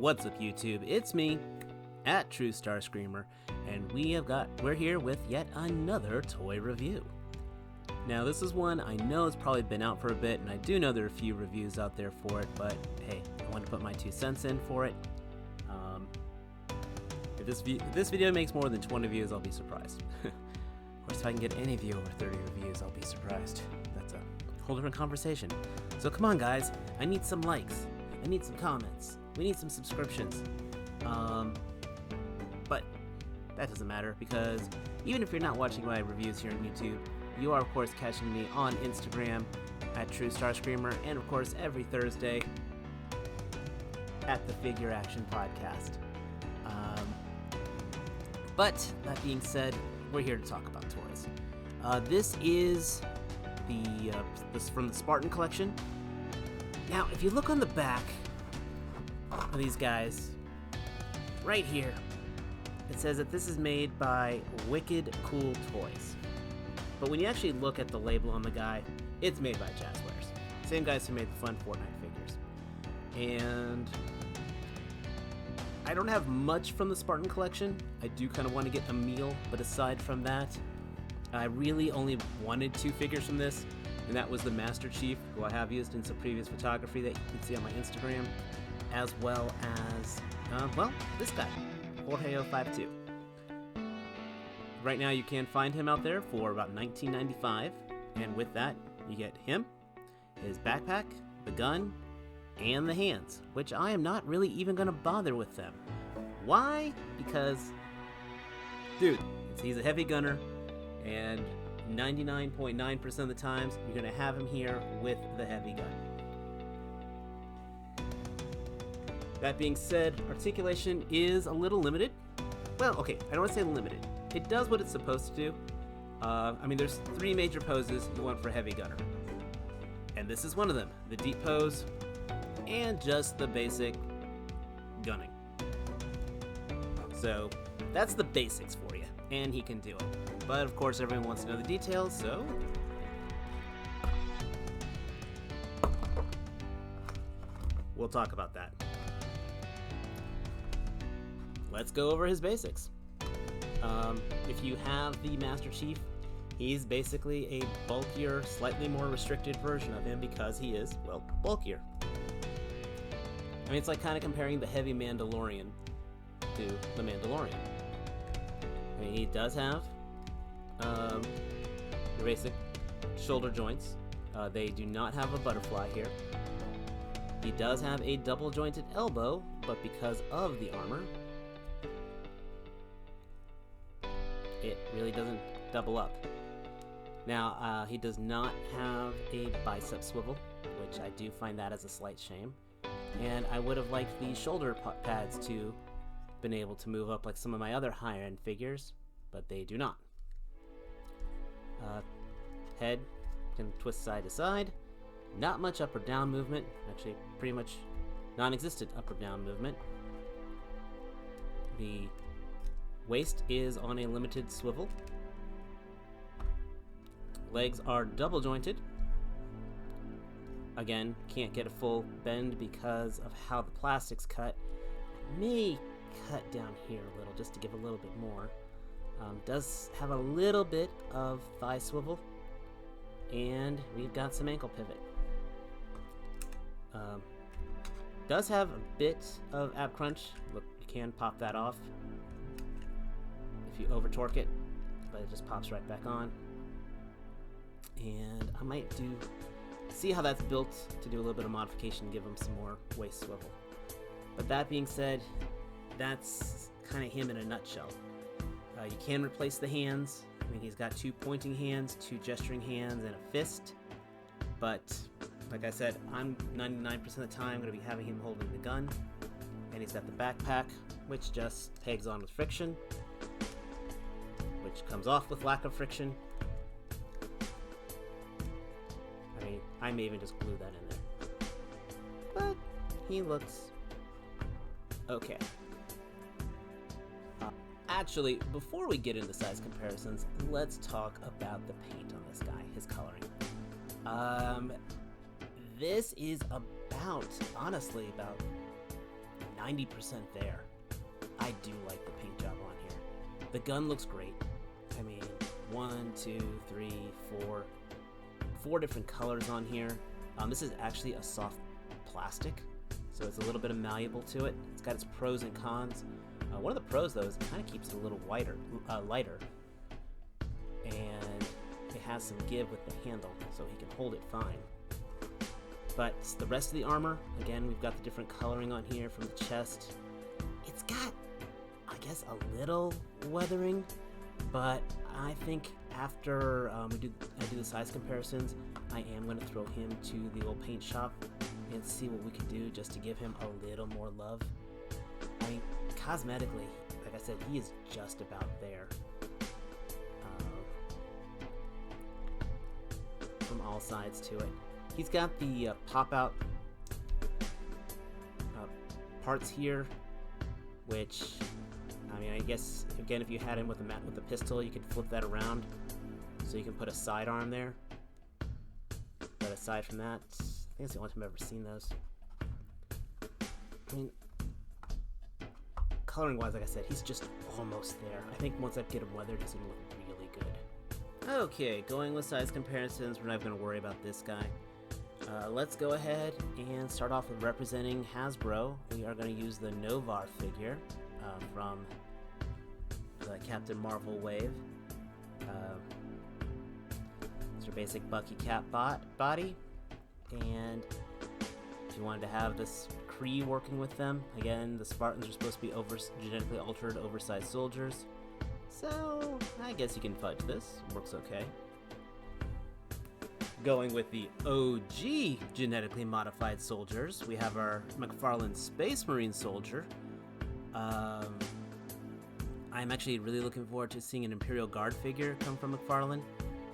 What's up, YouTube? It's me, at True Star Screamer, and we're here with yet another toy review. Now, this is one I know has probably been out for a bit, and I do know there are a few reviews out there for it, but hey, I want to put my 2 cents in for it. If this video makes more than 20 views, I'll be surprised. Of course, if I can get any view over 30 reviews, I'll be surprised. That's a whole different conversation. So come on, guys, I need some likes, I need some comments, we need some subscriptions. But that doesn't matter, because even if you're not watching my reviews here on YouTube, you are of course catching me on Instagram at True Star Screamer, and of course every Thursday at the Figure Action Podcast. But that being said, we're here to talk about toys. This is this from the Spartan Collection. Now, if you look on the back of these guys, right here, it says that this is made by Wicked Cool Toys. But when you actually look at the label on the guy, it's made by Jazzwares. Same guys who made the fun Fortnite figures. And I don't have much from the Spartan Collection. I do kind of want to get a meal, but aside from that, I really only wanted 2 figures from this, and that was the Master Chief, who I have used in some previous photography that you can see on my Instagram, as well as, this guy, Jorge-052. Right now you can find him out there for about $19.95, and with that, you get him, his backpack, the gun, and the hands, which I am not really even going to bother with them. Why? Because, dude, he's a heavy gunner, and 99.9% of the times, you're going to have him here with the heavy gun. That being said, articulation is a little limited. Well, okay, I don't want to say limited. It does what it's supposed to do. There's 3 major poses you want for a heavy gunner. And this is one of them. The deep pose, and just the basic gunning. So that's the basics for you, and he can do it. But of course everyone wants to know the details, so we'll talk about that. Let's go over his basics. If you have the Master Chief, he's basically a bulkier, slightly more restricted version of him because he is, well, bulkier. I mean, it's like kind of comparing the heavy Mandalorian to the Mandalorian. I mean, he does have the basic shoulder joints. They do not have a butterfly here. He does have a double jointed elbow, but because of the armor, it really doesn't double up. Now, he does not have a bicep swivel, which I do find that as a slight shame. And I would have liked the shoulder pads to been able to move up like some of my other higher end figures, but they do not. Head can twist side to side. Not much up or down movement. Actually, pretty much non-existent up or down movement. The waist is on a limited swivel. Legs are double jointed. Again, can't get a full bend because of how the plastic's cut. May cut down here a little just to give a little bit more. Does have a little bit of thigh swivel, and we've got some ankle pivot. Does have a bit of ab crunch. Look, you can pop that off if you over torque it, but it just pops right back on. And I might see how that's built to do a little bit of modification, give him some more waist swivel. But that being said, that's kind of him in a nutshell. You can replace the hands. I mean, he's got 2 pointing hands, 2 gesturing hands, and a fist. But like I said, I'm 99% of the time going to be having him holding the gun. And he's got the backpack, which just pegs on with friction, which comes off with lack of friction. I mean, I may even just glue that in there. But he looks okay. Actually, before we get into size comparisons, let's talk about the paint on this guy, his coloring. This is honestly about 90% there. I do like the paint job on here. The gun looks great. I mean, 1, 2, 3, 4 different colors on here. This is actually a soft plastic, so it's a little bit malleable to it. It's got its pros and cons. One of the pros, though, is it kind of keeps it a little lighter, and it has some give with the handle, so he can hold it fine. But the rest of the armor, again, we've got the different coloring on here from the chest. It's got, I guess, a little weathering, but I think after I do the size comparisons, I am going to throw him to the old paint shop and see what we can do just to give him a little more love. I mean, cosmetically, like I said, he is just about there. From all sides to it. He's got the pop-out parts here, which, I mean, I guess, again, if you had him with a pistol, you could flip that around, so you can put a sidearm there. But aside from that, I think it's the only time I've ever seen those. I mean, coloring-wise, like I said, he's just almost there. I think once I get him weathered, he's going to look really good. Okay, going with size comparisons, we're not going to worry about this guy. Let's go ahead and start off with representing Hasbro. We are going to use the Novar figure from the Captain Marvel wave. It's your basic Bucky Cap body. And if you wanted to have this Kree working with them, again, the Spartans are supposed to be genetically altered, oversized soldiers. So, I guess you can fudge this. Works okay. Going with the OG genetically modified soldiers, we have our Mcfarland Space Marine soldier. I'm actually really looking forward to seeing an Imperial Guard figure come from Mcfarland,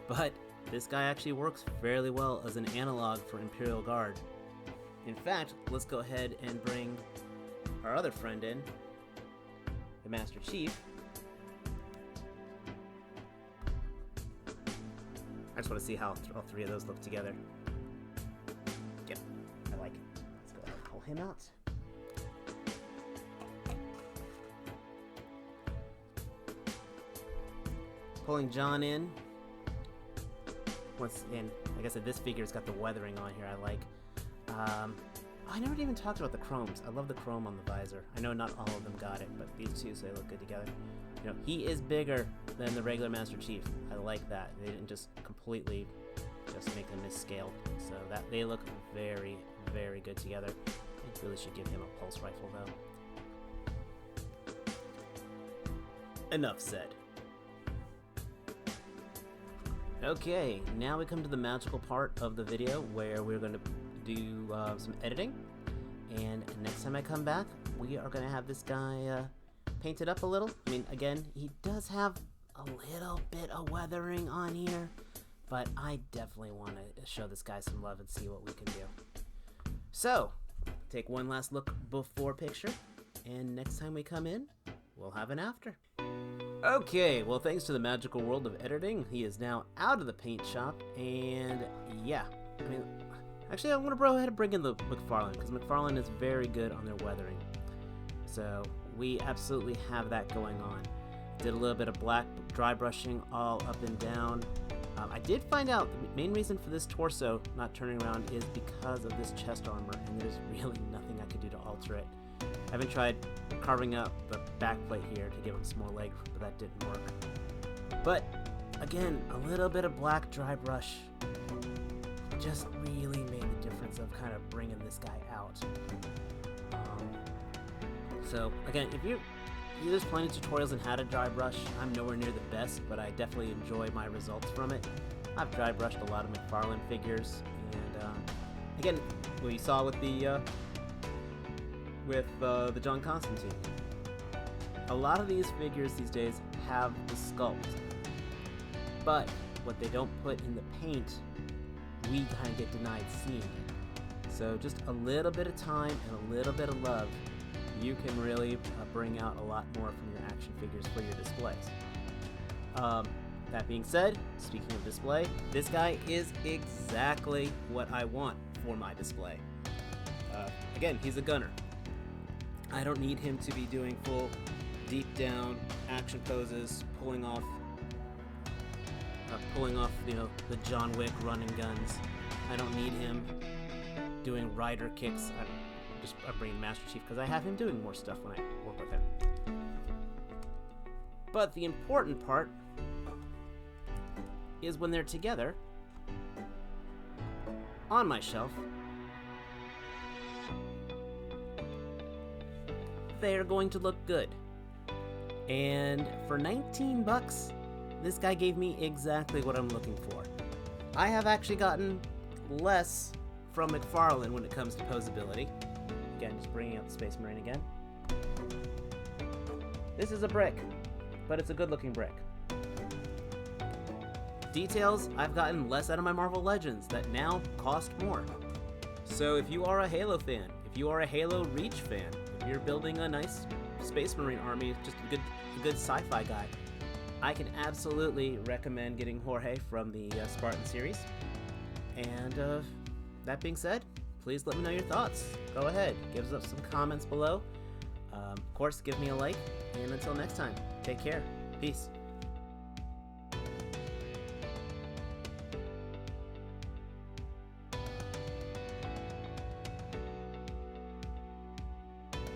but this guy actually works fairly well as an analog for Imperial Guard. In fact, let's go ahead and bring our other friend in, the Master Chief. I just want to see how all three of those look together. Yeah, I like it. Let's go ahead and pull him out. Pulling John in. Once again, like I said, this figure's got the weathering on here I like. I never even talked about the chromes. I love the chrome on the visor. I know not all of them got it, but these two, so they look good together. You know, he is bigger than the regular Master Chief. I like that. They didn't just completely just make them misscaled. So that they look very, very good together. I really should give him a pulse rifle, though. Enough said. Okay, now we come to the magical part of the video where we're going to do some editing. And next time I come back, we are going to have this guy painted up a little. I mean, again, he does have a little bit of weathering on here, but I definitely want to show this guy some love and see what we can do. So, take one last look before picture, and next time we come in, we'll have an after. Okay, well, thanks to the magical world of editing, he is now out of the paint shop, and yeah, I mean, actually, I'm going to go ahead and bring in the Mcfarland, because Mcfarland is very good on their weathering. So, we absolutely have that going on. Did a little bit of black dry brushing all up and down. I did find out the main reason for this torso not turning around is because of this chest armor, and there's really nothing I could do to alter it. I haven't tried carving up the back plate here to give him some more leg, but that didn't work. But, again, a little bit of black dry brush just really made the difference of kind of bringing this guy out. So, again, there's plenty of tutorials on how to dry brush. I'm nowhere near the best, but I definitely enjoy my results from it. I've dry brushed a lot of Mcfarland figures, and again, what you saw with the John Constantine. A lot of these figures these days have the sculpt, but what they don't put in the paint, we kind of get denied seeing it. So just a little bit of time and a little bit of love, you can really bring out a lot more from your action figures for your displays. That being said, speaking of display, this guy is exactly what I want for my display. Again, he's a gunner. I don't need him to be doing full deep down action poses, pulling off the John Wick running guns. I don't need him doing rider kicks. I'm bringing Master Chief because I have him doing more stuff when I work with him. But the important part is when they're together on my shelf, they are going to look good. And for 19 bucks, this guy gave me exactly what I'm looking for. I have actually gotten less from Mcfarland when it comes to posability. Again, just bringing out the Space Marine again. This is a brick, but it's a good looking brick. Details, I've gotten less out of my Marvel Legends that now cost more. So if you are a Halo fan, if you are a Halo Reach fan, if you're building a nice Space Marine army, just a good sci-fi guy, I can absolutely recommend getting Jorge from the Spartan series. And that being said, please let me know your thoughts. Go ahead, give us some comments below. Of course, give me a like. And until next time, take care. Peace.